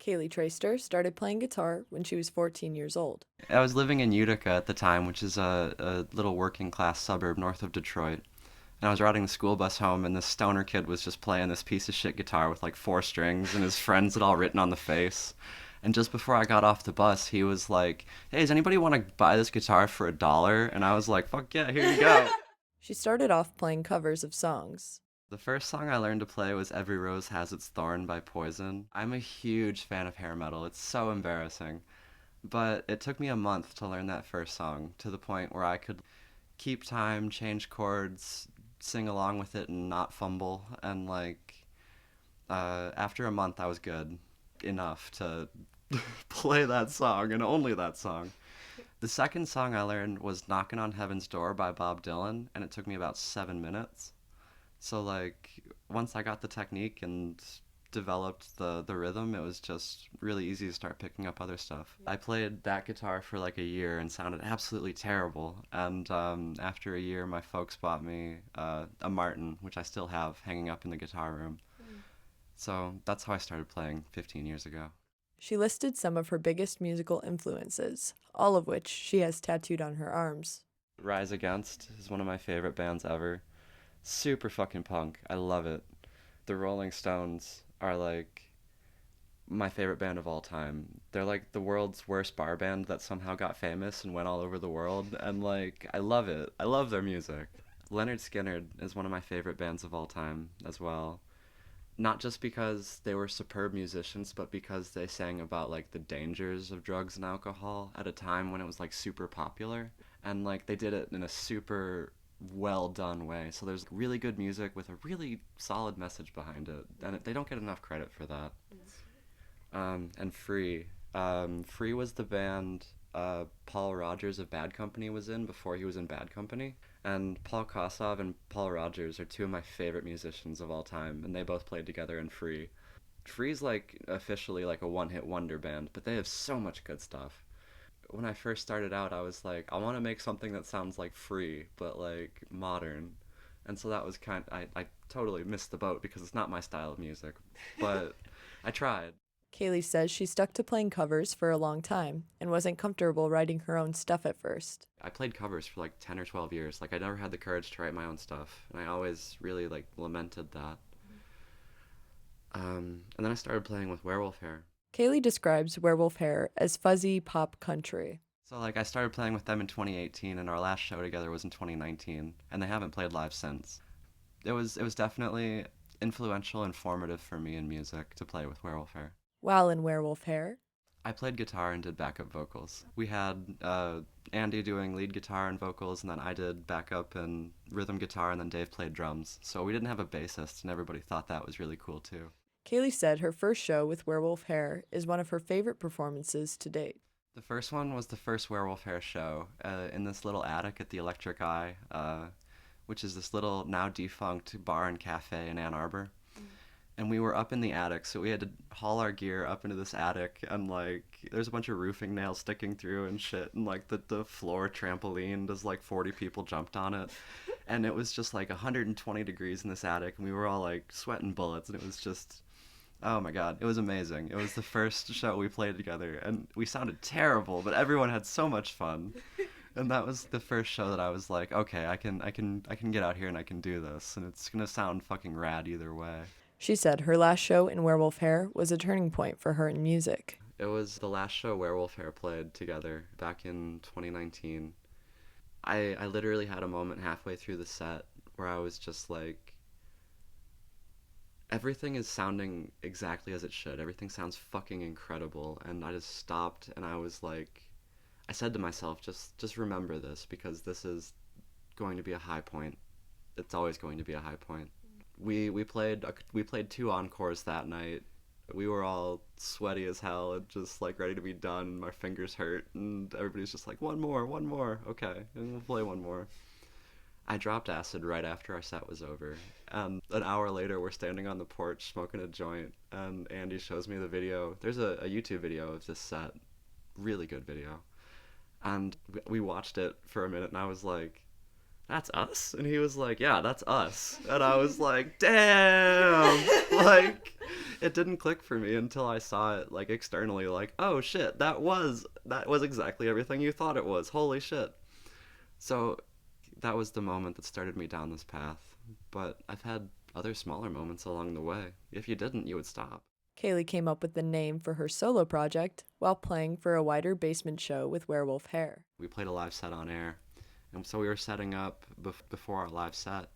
Kaylee Traister started playing guitar when she was 14 years old. I was living in Utica at the time, which is a little working class suburb north of Detroit. And I was riding the school bus home, and this stoner kid was just playing this piece of shit guitar with like four strings, and his friends had all written on the face. And just before I got off the bus, he was like, "Hey, does anybody want to buy this guitar for $1?" And I was like, "Fuck yeah, here you go." She started off playing covers of songs. The first song I learned to play was Every Rose Has Its Thorn by Poison. I'm a huge fan of hair metal. It's so embarrassing. But it took me a month to learn that first song to the point where I could keep time, change chords, sing along with it, and not fumble. And after a month, I was good enough to play that song and only that song. The second song I learned was Knocking on Heaven's Door by Bob Dylan, and it took me about 7 minutes. So, once I got the technique and developed the rhythm, it was just really easy to start picking up other stuff. I played that guitar for like a year and sounded absolutely terrible. And after a year, my folks bought me a Martin, which I still have hanging up in the guitar room. So that's how I started playing 15 years ago. She listed some of her biggest musical influences, all of which she has tattooed on her arms. Rise Against is one of my favorite bands ever. Super fucking punk. I love it. The Rolling Stones are like my favorite band of all time. They're like the world's worst bar band that somehow got famous and went all over the world, and I love it. I love their music. Leonard Skinner is one of my favorite bands of all time as well. Not just because they were superb musicians, but because they sang about like the dangers of drugs and alcohol at a time when it was like super popular, and like they did it in a super well done way. So there's really good music with a really solid message behind it, and they don't get enough credit for that. And Free. Free was the band Paul Rogers of Bad Company was in before he was in Bad Company. And Paul Kossoff and Paul Rogers are two of my favorite musicians of all time, and they both played together in Free. Free's like officially like a one-hit wonder band, but they have so much good stuff. When I first started out, I was like, I want to make something that sounds like Free, but like modern. And so that was I totally missed the boat because it's not my style of music, but I tried. Kaylee says she stuck to playing covers for a long time and wasn't comfortable writing her own stuff at first. I played covers for like 10 or 12 years. Like I never had the courage to write my own stuff, and I always really like lamented that. And then I started playing with Werewolf Hair. Kaylee describes Werewolf Hair as fuzzy pop country. So like I started playing with them in 2018, and our last show together was in 2019, and they haven't played live since. It was definitely influential and formative for me in music to play with Werewolf Hair. While in Werewolf Hair, I played guitar and did backup vocals. We had Andy doing lead guitar and vocals, and then I did backup and rhythm guitar, and then Dave played drums. So we didn't have a bassist, and everybody thought that was really cool too. Kaylee said her first show with Werewolf Hair is one of her favorite performances to date. The first one was the first Werewolf Hair show in this little attic at the Electric Eye, which is this little now defunct bar and cafe in Ann Arbor. And we were up in the attic, so we had to haul our gear up into this attic, and like there's a bunch of roofing nails sticking through and shit, and like the floor trampoline does like 40 people jumped on it, and it was just like 120 degrees in this attic, and we were all like sweating bullets, and it was just, oh my god, it was amazing. It was the first show we played together, and we sounded terrible, but everyone had so much fun. And that was the first show that I was like, okay, I can get out here and I can do this, and it's gonna sound fucking rad either way. She said her last show in Werewolf Hair was a turning point for her in music. It was the last show Werewolf Hair played together back in 2019. I literally had a moment halfway through the set where I was just like, everything is sounding exactly as it should. Everything sounds fucking incredible. And I just stopped and I was like, I said to myself, just remember this, because this is going to be a high point. It's always going to be a high point. We played two encores that night. We were all sweaty as hell and just like ready to be done. My fingers hurt, and everybody's just like, one more, okay, and we'll play one more. I dropped acid right after our set was over, and an hour later we're standing on the porch smoking a joint, and Andy shows me the video. There's a YouTube video of this set, really good video, and we watched it for a minute, and I was like, that's us? And he was like, yeah, that's us. And I was like, damn. Like, it didn't click for me until I saw it, like, externally, like, oh shit, that was exactly everything you thought it was. Holy shit. So that was the moment that started me down this path. But I've had other smaller moments along the way. If you didn't, you would stop. Kaylee came up with the name for her solo project while playing for a wider basement show with werewolf hair. We played a live set on air. And so we were setting up before our live set.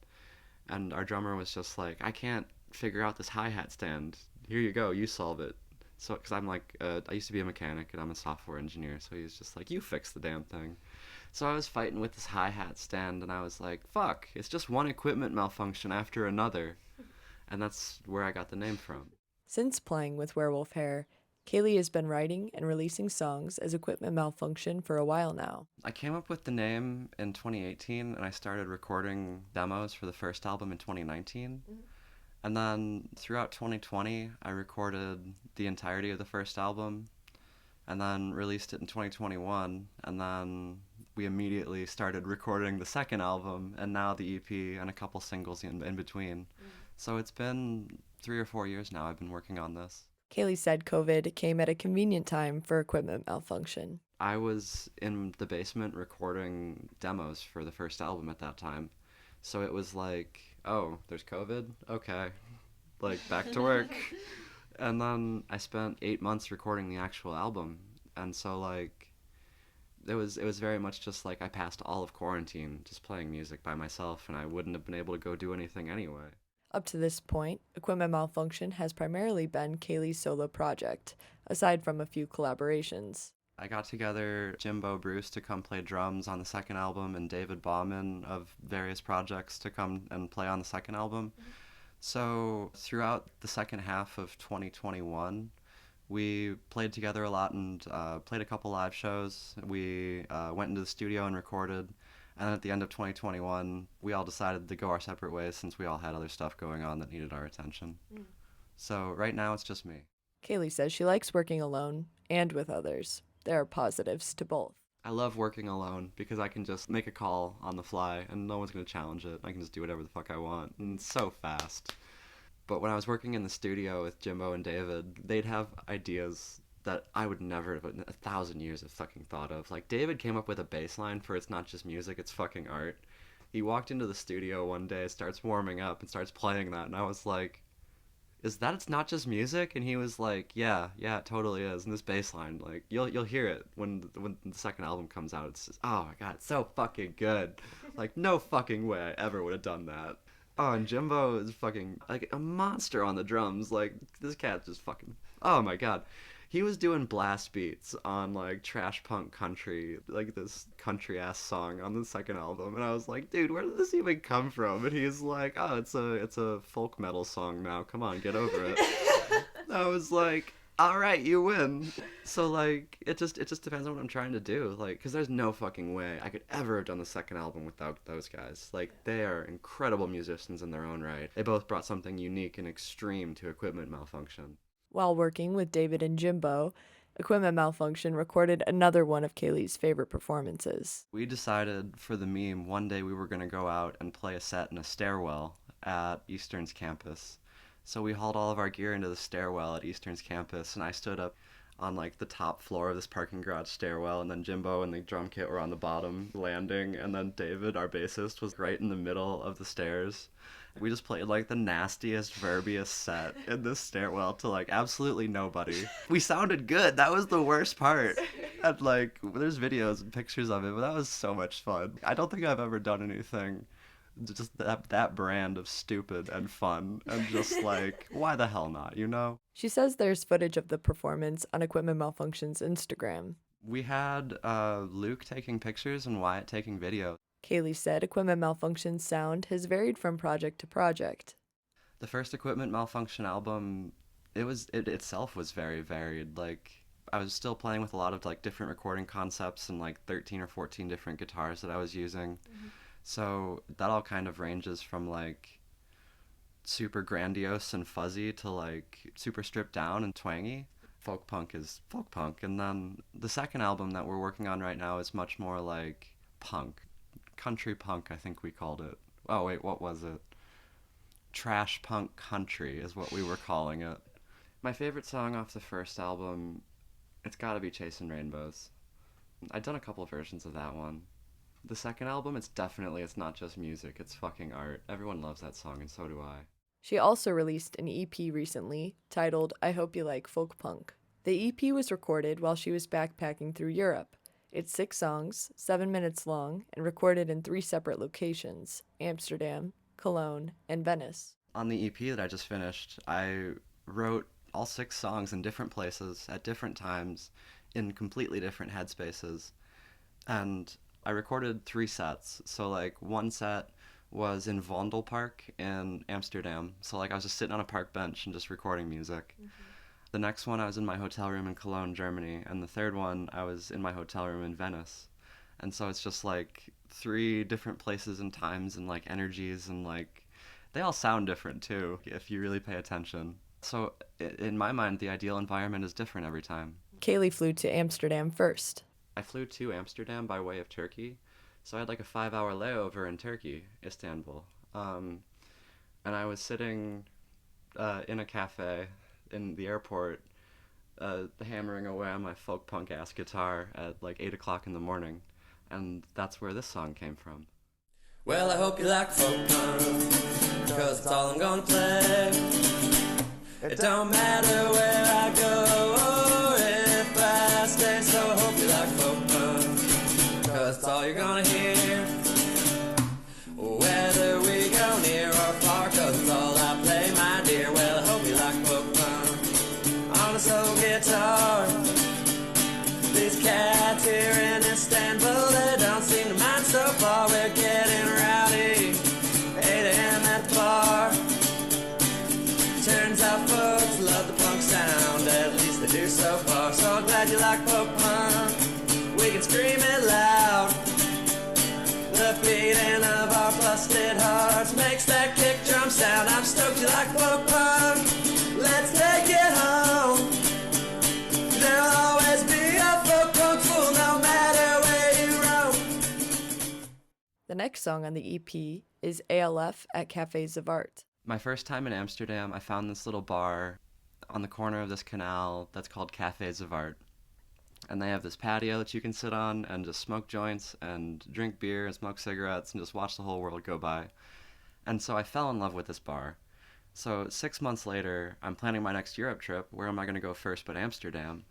And our drummer was just like, I can't figure out this hi-hat stand. Here you go, you solve it. So, because I'm like, I used to be a mechanic and I'm a software engineer. So he's just like, you fix the damn thing. So I was fighting with this hi-hat stand and I was like, fuck, it's just one equipment malfunction after another. And that's where I got the name from. Since playing with werewolf hair, Kaylee has been writing and releasing songs as Equipment Malfunction for a while now. I came up with the name in 2018 and I started recording demos for the first album in 2019. And then throughout 2020, I recorded the entirety of the first album and then released it in 2021. And then we immediately started recording the second album and now the EP and a couple singles in between. So it's been 3 or 4 years now I've been working on this. Kaylee said COVID came at a convenient time for Equipment Malfunction. I was in the basement recording demos for the first album at that time. So it was like, oh, there's COVID? Okay. Like, back to work. And then I spent 8 months recording the actual album. And so, like, it was very much just like I passed all of quarantine just playing music by myself, and I wouldn't have been able to go do anything anyway. Up to this point, Equipment Malfunction has primarily been Kaylee's solo project, aside from a few collaborations. I got together Jimbo Bruce to come play drums on the second album and David Bauman of various projects to come and play on the second album. So throughout the second half of 2021, we played together a lot and played a couple live shows. We went into the studio and recorded. And then at the end of 2021, we all decided to go our separate ways since we all had other stuff going on that needed our attention. So right now it's just me. Kaylee says she likes working alone and with others. There are positives to both. I love working alone because I can just make a call on the fly and no one's going to challenge it. I can just do whatever the fuck I want. And it's so fast. But when I was working in the studio with Jimbo and David, they'd have ideas that I would never have in 1,000 years have fucking thought of. Like, David came up with a bass line for It's Not Just Music, It's Fucking Art. He walked into the studio one day, starts warming up, and starts playing that, and I was like, is that It's Not Just Music? And he was like, yeah, it totally is. And this bass line, like, you'll hear it when the second album comes out. It's just, oh my god, it's so fucking good. Like, no fucking way I ever would have done that. Oh, and Jimbo is fucking, like, a monster on the drums. Like, this cat just fucking, oh my god. He was doing blast beats on, like, trash punk country, like this country ass song on the second album, and I was like, dude, where did this even come from? And he's like, oh, it's a folk metal song now. Come on, get over it. I was like, all right, you win. So, like, it just depends on what I'm trying to do, like, because there's no fucking way I could ever have done the second album without those guys. Like, they are incredible musicians in their own right. They both brought something unique and extreme to Equipment Malfunction. While working with David and Jimbo, Equipment Malfunction recorded another one of Kaylee's favorite performances. We decided for the meme one day we were going to go out and play a set in a stairwell at Eastern's campus. So we hauled all of our gear into the stairwell at Eastern's campus, and I stood up on, like, the top floor of this parking garage stairwell, and then Jimbo and the drum kit were on the bottom landing, and then David, our bassist, was right in the middle of the stairs. We just played, like, the nastiest, verbiest set in this stairwell to, like, absolutely nobody. We sounded good. That was the worst part. And, like, there's videos and pictures of it, but that was so much fun. I don't think I've ever done anything just that brand of stupid and fun and just, like, why the hell not, you know? She says there's footage of the performance on Equipment Malfunction's Instagram. We had Luke taking pictures and Wyatt taking video. Kaylee said Equipment Malfunction's sound has varied from project to project. The first Equipment Malfunction album, it itself was very varied. Like, I was still playing with a lot of, like, different recording concepts and, like, 13 or 14 different guitars that I was using. So that all kind of ranges from, like, super grandiose and fuzzy to, like, super stripped down and twangy. Folk punk is folk punk. And then the second album that we're working on right now is much more like punk. country punk, I think we called it. Oh wait, what was it? Trash punk country is what we were calling it. My favorite song off the first album, it's gotta be Chasing Rainbows. I've done a couple versions of that one. The second album, it's not just music, it's fucking art. Everyone loves that song, and so do I. She also released an EP recently titled I Hope You Like Folk Punk. The EP was recorded while she was backpacking through Europe. It's 6 songs, 7 minutes long, and recorded in 3 separate locations: Amsterdam, Cologne, and Venice. On the EP that I just finished, I wrote all 6 songs in different places, at different times, in completely different headspaces. And I recorded 3 sets. So, like, one set was in Vondelpark in Amsterdam. So, like, I was just sitting on a park bench and just recording music. Mm-hmm. The next one, I was in my hotel room in Cologne, Germany. And the third one, I was in my hotel room in Venice. And so it's just, like, 3 different places and times and, like, energies. And, like, they all sound different, too, if you really pay attention. So, in my mind, the ideal environment is different every time. Kaylee flew to Amsterdam first. I flew to Amsterdam by way of Turkey, so I had like a 5-hour layover in Turkey, Istanbul. And I was sitting in a cafe in the airport, hammering away on my folk punk ass guitar at like 8 o'clock in the morning, and that's where this song came from. Well, I hope you like folk punk, 'cause it's all I'm gonna play. It don't matter where I go or if I stay, so I hope you like folk punk, 'cause it's all you're gonna hear. Whether we go near or far, 'cause it's all I play, my dear. Well, I hope you like folk punk on a soul guitar. These cats here in Istanbul, they don't seem to mind so far. We're getting rowdy, 8 a.m. at the bar. Turns out folks love the punk sound, at least they do so far. So I'm glad you like folk punk, we can scream it loud. The beating of our busted hearts makes that kick drum sound. I'm stoked you like folk punk, let's take it home. There'll always be a folk punk fool no matter where you roam. The next song on the EP is ALF at Cafes of Art. My first time in Amsterdam, I found this little bar on the corner of this canal that's called Cafes of Art. And they have this patio that you can sit on and just smoke joints and drink beer and smoke cigarettes and just watch the whole world go by. And so I fell in love with this bar. So 6 months later, I'm planning my next Europe trip. Where am I going to go first but Amsterdam?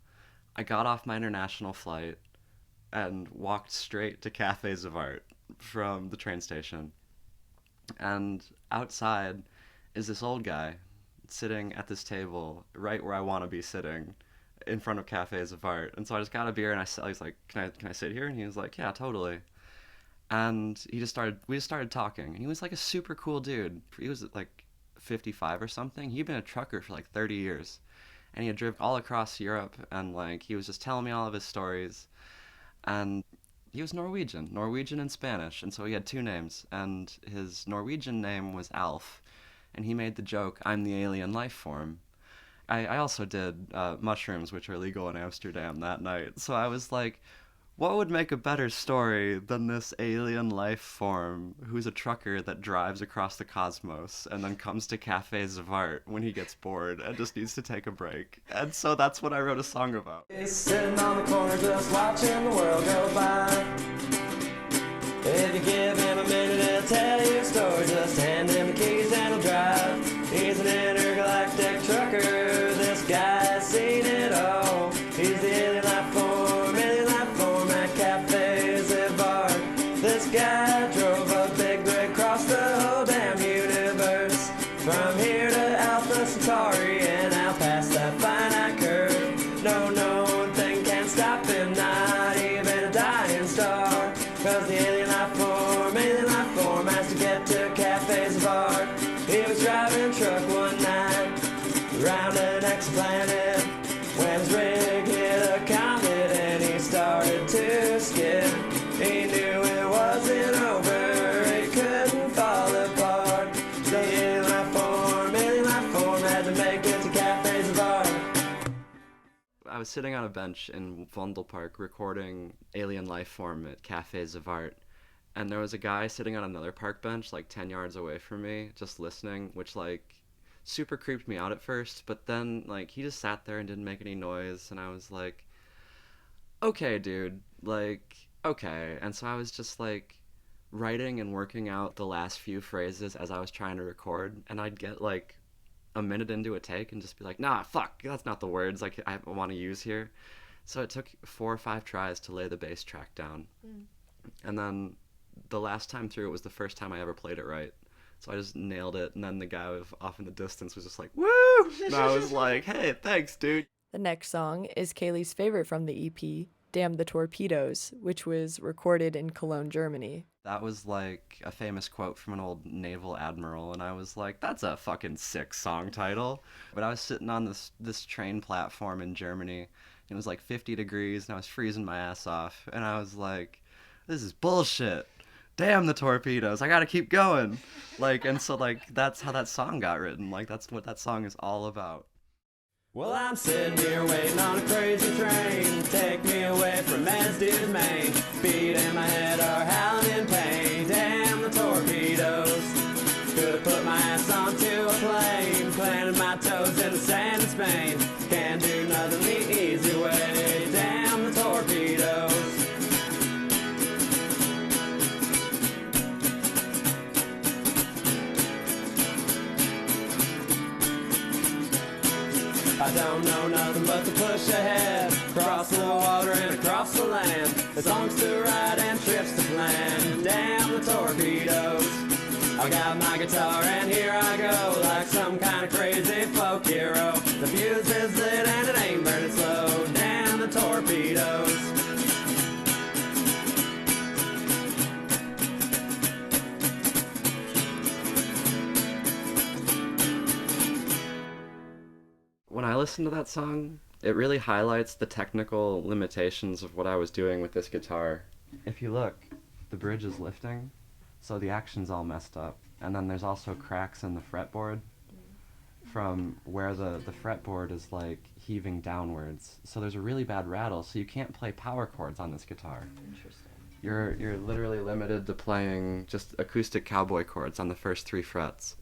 I got off my international flight and walked straight to Cafes of Art from the train station. And outside is this old guy sitting at this table right where I want to be sitting in front of Cafes of Art. And so I just got a beer and I was like, can I sit here? And he was like, yeah, totally. And we just started talking, and he was like a super cool dude. He was like 55 or something. He'd been a trucker for like 30 years, and he had driven all across Europe, and like he was just telling me all of his stories. And he was Norwegian and Spanish, and so he had 2 names, and his Norwegian name was Alf, and he made the joke, I'm the alien life form. I also did mushrooms, which are legal in Amsterdam, that night, so I was like, what would make a better story than this alien life form who's a trucker that drives across the cosmos and then comes to Cafes of Art when he gets bored and just needs to take a break? And so that's what I wrote a song about. He's sitting on the corner just watching the world go by. If you give him a minute, he'll tell you a story. Just hand him the keys and he'll drive. He's an intergalactic trucker. This guy's seen it all. He's the alien life form at Cafes of Art. This guy drove a big rig across the whole damn universe. From here to Alpha Centauri and out past that finite curve. No known thing can stop him, not even a dying star. 'Cause the alien life form has to get to Cafes of Art. He was driving a truck one night around an exoplanet when his rig hit a comet and he started to skid. He knew it wasn't over, it couldn't fall apart. The alien life form had to make it to Cafes of Art. I was sitting on a bench in Vondelpark recording Alien Life Form at Cafes of Art, and there was a guy sitting on another park bench like 10 yards away from me just listening, which like super creeped me out at first, but then like he just sat there and didn't make any noise, and I was like, okay, dude, like, okay. And so I was just like writing and working out the last few phrases as I was trying to record, and I'd get like a minute into a take and just be like, nah, fuck, that's not the words like I want to use here. So it took 4 or 5 tries to lay the bass track down. And then the last time through, it was the first time I ever played it right. So I just nailed it, and then the guy off in the distance was just like, woo! And I was like, hey, thanks, dude. The next song is Kaylee's favorite from the EP, Damn the Torpedoes, which was recorded in Cologne, Germany. That was like a famous quote from an old naval admiral, and I was like, that's a fucking sick song title. But I was sitting on this train platform in Germany. It was like 50 degrees, and I was freezing my ass off, and I was like, this is bullshit. Damn the torpedoes, I gotta keep going. Like, and so like that's how that song got written. Like, that's what that song is all about. Well, I'm sitting here waiting on a crazy train. Take me away from Mansfield, Maine. Beat in my head are howling in pain. Damn the torpedoes. Could have put my ass onto a plane. Planted my toes in the sand in Spain. Can't do nothing the easy way. Damn the torpedoes. I don't know nothing but to push ahead. Cross the water and across the land. There's songs to write and trips to plan. Damn the torpedoes. I got my guitar and here I go. Like some kind of crazy folk hero. The fuse is lit and it ain't burning slow. Damn the torpedoes. When I listen to that song, it really highlights the technical limitations of what I was doing with this guitar. If you look, the bridge is lifting, so the action's all messed up. And then there's also cracks in the fretboard from where the fretboard is like heaving downwards. So there's a really bad rattle, so you can't play power chords on this guitar. Interesting. You're literally limited to playing just acoustic cowboy chords on the first 3 frets.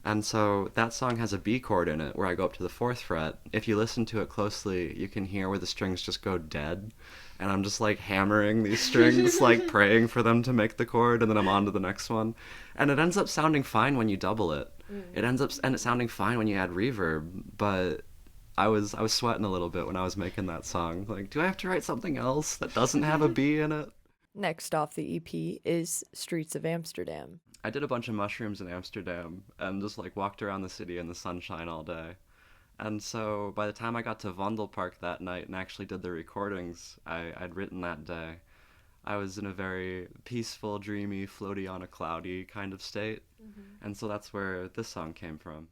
And so that song has a B chord in it where I go up to the 4th fret. If you listen to it closely, you can hear where the strings just go dead. And I'm just like hammering these strings, like praying for them to make the chord, and then I'm on to the next one. And it ends up sounding fine when you double it. It ends up sounding fine when you add reverb, but I was sweating a little bit when I was making that song. Like, do I have to write something else that doesn't have a B in it? Next off the EP is Streets of Amsterdam. I did a bunch of mushrooms in Amsterdam and just like walked around the city in the sunshine all day. And so by the time I got to Vondelpark that night and actually did the recordings I'd written that day, I was in a very peaceful, dreamy, floaty on a cloudy kind of state. And so that's where this song came from.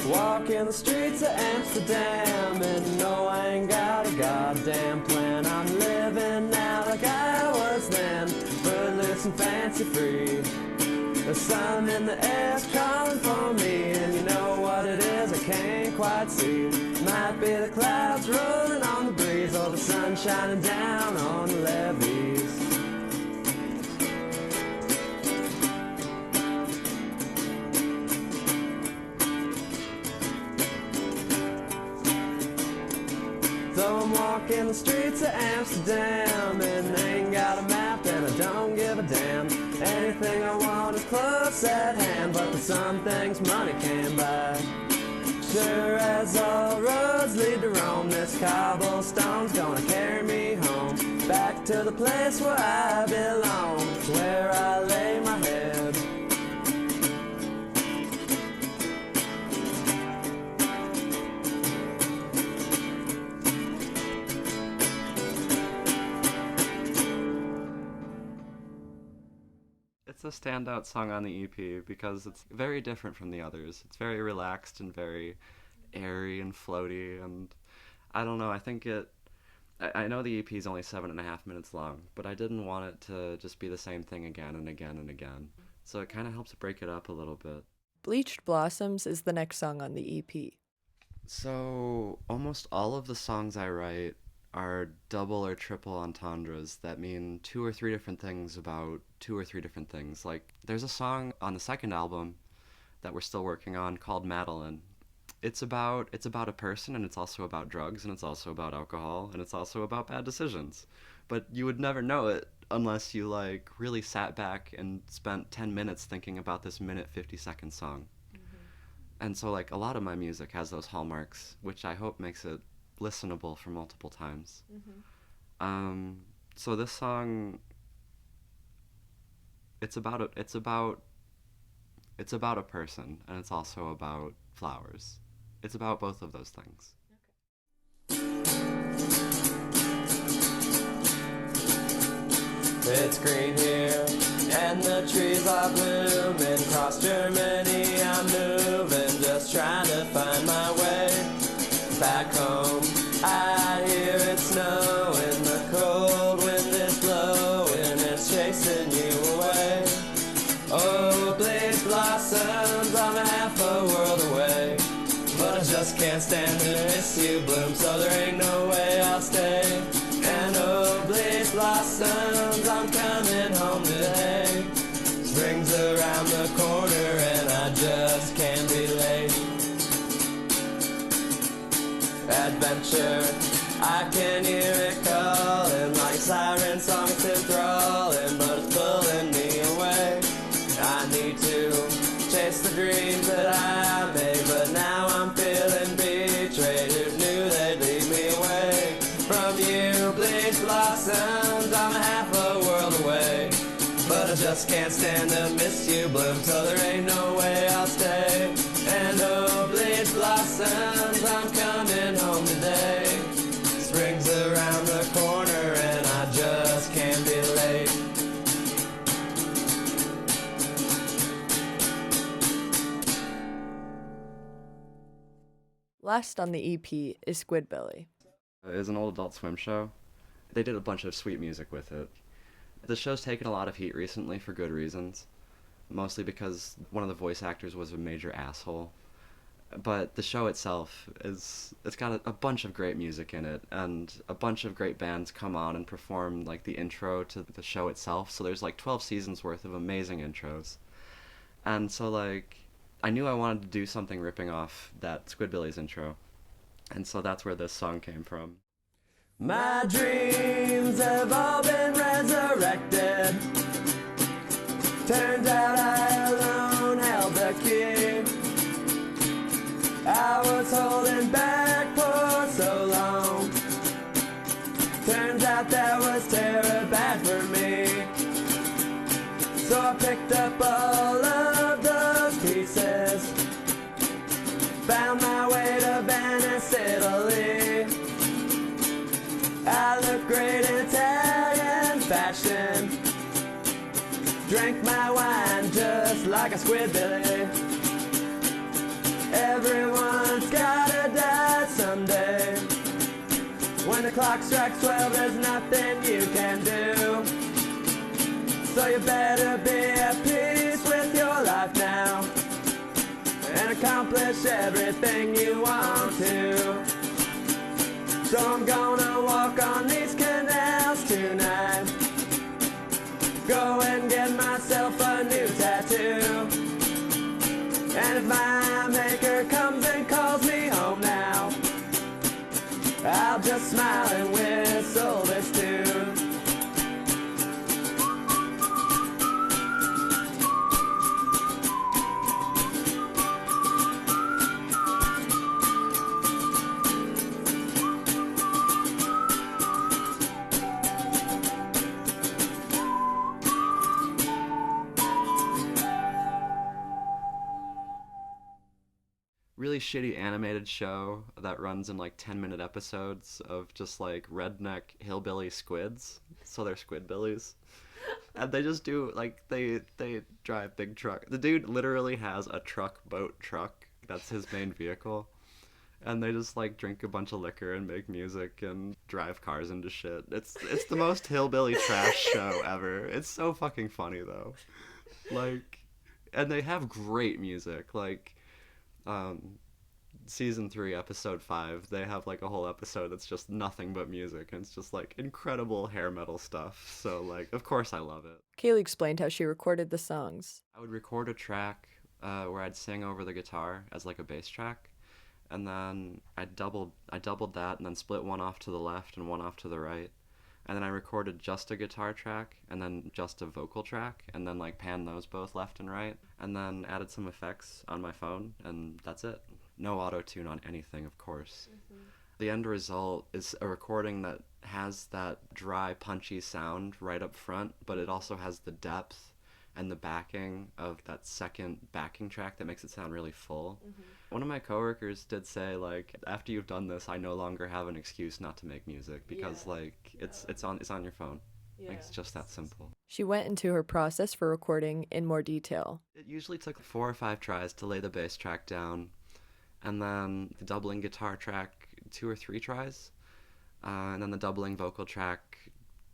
Walking the streets of Amsterdam, and no, I ain't got a goddamn plan. I'm living now like I was then, footloose and fancy free. The sun in the air's calling for me, and you know what it is I can't quite see. Might be the clouds rolling on the breeze, or the sun shining down on the levees. So I'm walking the streets of Amsterdam, and I ain't got a map and I don't give a damn. Anything I want is close at hand, but there's some things money can't buy. Sure as all roads lead to Rome, this cobblestone's gonna carry me home. Back to the place where I belong, where I lay my head. It's a standout song on the EP because it's very different from the others. It's very relaxed and very airy and floaty, and I don't know, I think I know the EP is only 7.5 minutes long, but I didn't want it to just be the same thing again and again and again. So it kind of helps break it up a little bit. Bleached Blossoms is the next song on the EP. So almost all of the songs I write are double or triple entendres that mean two or three different things about two or three different things. Like, there's a song on the second album that we're still working on called Madeline. It's about a person, and it's also about drugs, and it's also about alcohol, and it's also about bad decisions. But you would never know it unless you like really sat back and spent 10 minutes thinking about this minute 50-second song. And so like a lot of my music has those hallmarks, which I hope makes it listenable for multiple times. So this song, it's about a person, and it's also about flowers. It's about both of those things. It's green here, and the trees are blooming. Across Germany I'm moving, just trying to find my way back home. I hear it snowing, the cold wind is blowing, it's chasing you away. Oh, bleached blossoms, I'm a half a world away, but I just can't stand to miss you bloom, so there ain't no way I'll stay. And oh, bleached blossoms, I'm coming home today. Spring's around the corner and I just can't be late. Adventure, I can hear it calling, like a siren song, it's enthralling, but it's pulling me away. I need to chase the dreams that I made, but now I'm feeling betrayed. Who knew they'd lead me away from you? Bleached blossoms, I'm a half a world away, but I just can't stand to miss you bloom, so there ain't no way I'll stay. And oh, bleached blossoms, I'm coming home today. Spring's around the corner and I just can't be late. Last on the EP is Squidbilly. It was an old Adult Swim show. They did a bunch of sweet music with it. The show's taken a lot of heat recently for good reasons, mostly because one of the voice actors was a major asshole. But the show itself it's got a bunch of great music in it, and a bunch of great bands come on and perform like the intro to the show itself. So there's like 12 seasons worth of amazing intros. And so like I knew I wanted to do something ripping off that Squidbillies intro. And so that's where this song came from. My dreams have all been resurrected. Turns out I alone held the key. I was holding back for so long. Turns out that was terror bad for me. So I picked up all of those pieces, found my way to Venice, Italy. I look great in Italian fashion, drank my wine just like a Squidbilly. Everyone's gotta die someday. When the clock strikes 12, there's nothing you can do. So you better be at peace with your life now and accomplish everything you want to. So I'm gonna walk on these canals tonight, go and get myself a new tattoo. And if my maker comes and calls me home now, I'll just smile and whistle this tune. Really shitty animated show that runs in like 10-minute episodes of just like redneck hillbilly squids. So they're Squidbillies. And they just do like they drive big truck. The dude literally has a boat truck. That's his main vehicle. And they just like drink a bunch of liquor and make music and drive cars into shit. It's the most hillbilly trash show ever. It's so fucking funny though. Like And they have great music. Like, um, season 3, episode 5, they have like a whole episode that's just nothing but music, and it's just like incredible hair metal stuff. So, like, of course I love it. Kaylee explained how she recorded the songs. I would record a track where I'd sing over the guitar as like a bass track, and then I doubled that and then split one off to the left and one off to the right. And then I recorded just a guitar track and then just a vocal track and then like panned those both left and right and then added some effects on my phone, and that's it. No auto tune on anything, of course. The end result is a recording that has that dry, punchy sound right up front, but it also has the depth and the backing of that second backing track that makes it sound really full. One of my coworkers did say, like, after you've done this, I no longer have an excuse not to make music because, like, it's on your phone. Like, it's just that simple. She went into her process for recording in more detail. It usually took 4 or 5 tries to lay the bass track down, and then the doubling guitar track 2 or 3 tries, and then the doubling vocal track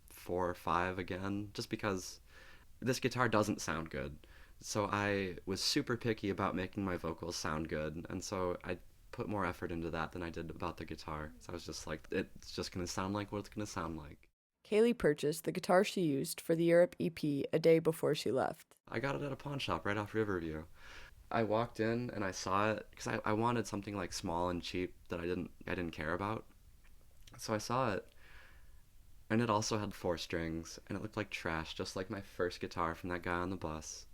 4 or 5 again, just because this guitar doesn't sound good. So I was super picky about making my vocals sound good, and so I put more effort into that than I did about the guitar. So I was just like, it's just going to sound like what it's going to sound like. Kaylee purchased the guitar she used for the Europe EP a day before she left. I got it at a pawn shop right off Riverview. I walked in and I saw it because I wanted something like small and cheap that I didn't care about. So I saw it, and it also had 4 strings, and it looked like trash, just like my first guitar from that guy on the bus.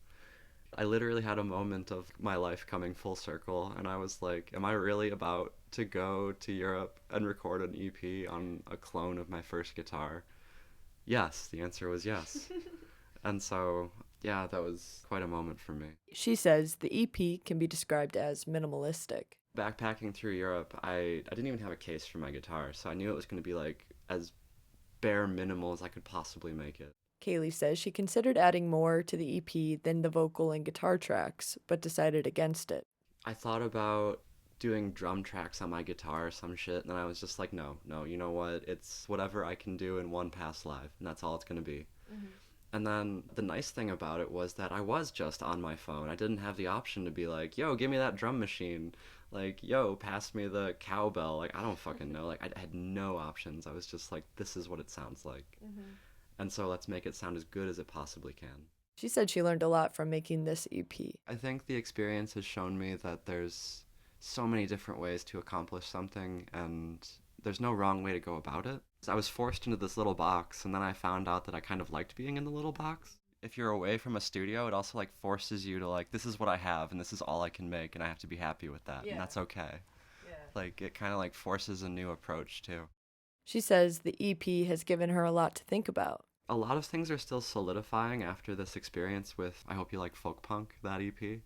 I literally had a moment of my life coming full circle, and I was like, am I really about to go to Europe and record an EP on a clone of my first guitar? Yes, the answer was yes. And so, yeah, that was quite a moment for me. She says the EP can be described as minimalistic. Backpacking through Europe, I didn't even have a case for my guitar, so I knew it was going to be like as bare minimal as I could possibly make it. Kaylee says she considered adding more to the EP than the vocal and guitar tracks, but decided against it. I thought about doing drum tracks on my guitar or some shit, and then I was just like, no, you know what? It's whatever I can do in one pass live, and that's all it's going to be. And then the nice thing about it was that I was just on my phone. I didn't have the option to be like, yo, give me that drum machine. Like, yo, pass me the cowbell. Like, I don't fucking know. Like, I had no options. I was just like, this is what it sounds like. And so let's make it sound as good as it possibly can. She said she learned a lot from making this EP. I think the experience has shown me that there's so many different ways to accomplish something, and there's no wrong way to go about it. I was forced into this little box, and then I found out that I kind of liked being in the little box. If you're away from a studio, it also like forces you to like, this is what I have, and this is all I can make, and I have to be happy with that, and that's okay. Like, it kind of like forces a new approach too. She says the EP has given her a lot to think about. A lot of things are still solidifying after this experience with I Hope You Like Folk Punk, that EP,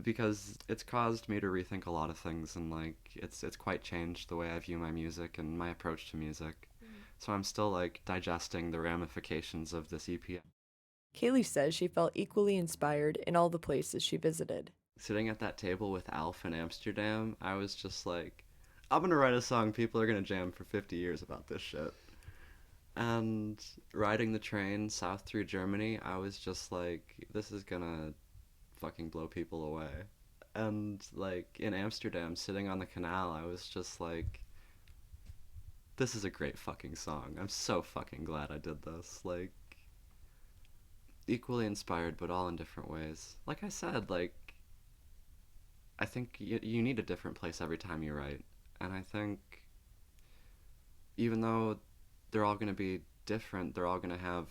because it's caused me to rethink a lot of things, and like it's quite changed the way I view my music and my approach to music. So I'm still like digesting the ramifications of this EP. Kaylee says she felt equally inspired in all the places she visited. Sitting at that table with Alf in Amsterdam, I was just like, I'm gonna write a song people are gonna jam for 50 years about this shit. And riding the train south through Germany, I was just like, this is gonna fucking blow people away. And like in Amsterdam, sitting on the canal, I was just like, this is a great fucking song. I'm so fucking glad I did this. Like, equally inspired, but all in different ways. Like I said, like, I think you need a different place every time you write. And I think even though they're all going to be different, they're all going to have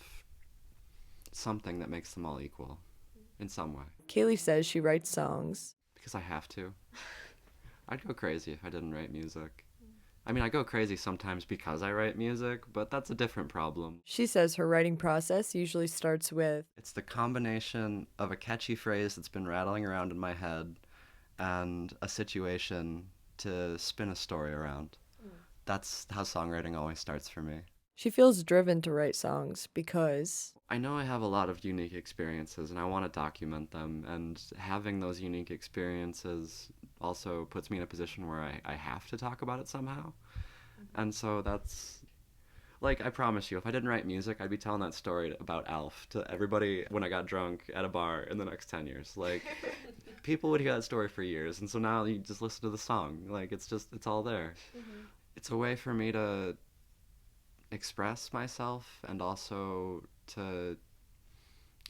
something that makes them all equal in some way. Kaylee says she writes songs because I have to. I'd go crazy if I didn't write music. I mean, I go crazy sometimes because I write music, but that's a different problem. She says her writing process usually starts with, it's the combination of a catchy phrase that's been rattling around in my head and a situation to spin a story around. That's how songwriting always starts for me. She feels driven to write songs because I know I have a lot of unique experiences and I want to document them, and having those unique experiences also puts me in a position where I have to talk about it somehow. And so that's Like, I promise you, if I didn't write music, I'd be telling that story about Alf to everybody when I got drunk at a bar in the next 10 years. Like, people would hear that story for years, and so now you just listen to the song. Like, it's all there. It's a way for me to express myself and also to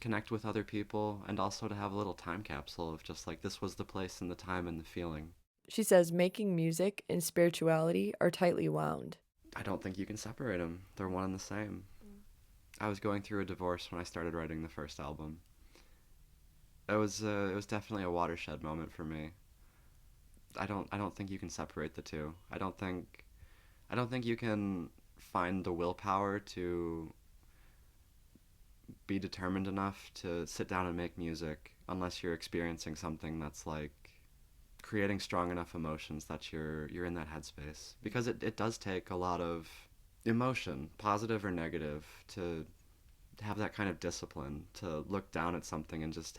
connect with other people and also to have a little time capsule of just like, this was the place and the time and the feeling. She says making music and spirituality are tightly wound. I don't think you can separate them. They're one and the same. I was going through a divorce when I started writing the first album. It was definitely a watershed moment for me. I don't think you can separate the two. I don't think you can find the willpower to be determined enough to sit down and make music unless you're experiencing something that's like creating strong enough emotions that you're in that headspace, because it does take a lot of emotion, positive or negative, to have that kind of discipline to look down at something and just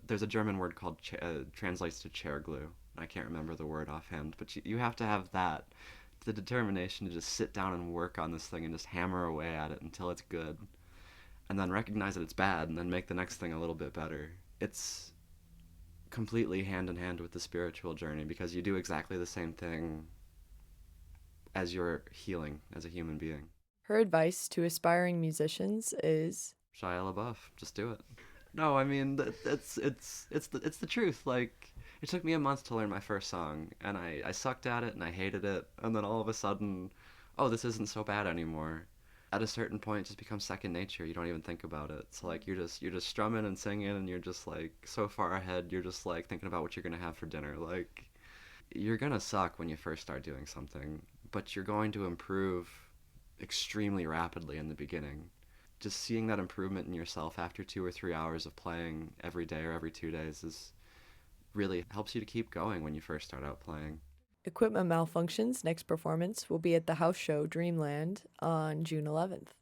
there's a German word called translates to chair glue. I can't remember the word offhand, but you have to have that, the determination to just sit down and work on this thing and just hammer away at it until it's good, and then recognize that it's bad and then make the next thing a little bit better. It's completely hand in hand with the spiritual journey, because you do exactly the same thing as you're healing as a human being. Her advice to aspiring musicians is Shia LaBeouf, just do it. No, I mean it's the truth. Like, it took me a month to learn my first song, and I sucked at it and I hated it, and then all of a sudden, oh, this isn't so bad anymore. At a certain point, it just becomes second nature. You don't even think about it. It's like you're just strumming and singing, and you're just like so far ahead. You're just like thinking about what you're gonna have for dinner. Like, you're gonna suck when you first start doing something, but you're going to improve extremely rapidly in the beginning. Just seeing that improvement in yourself after 2 or 3 hours of playing every day or every 2 days is really helps you to keep going when you first start out playing. Equipment Malfunction's next performance will be at the house show Dreamland on June 11th.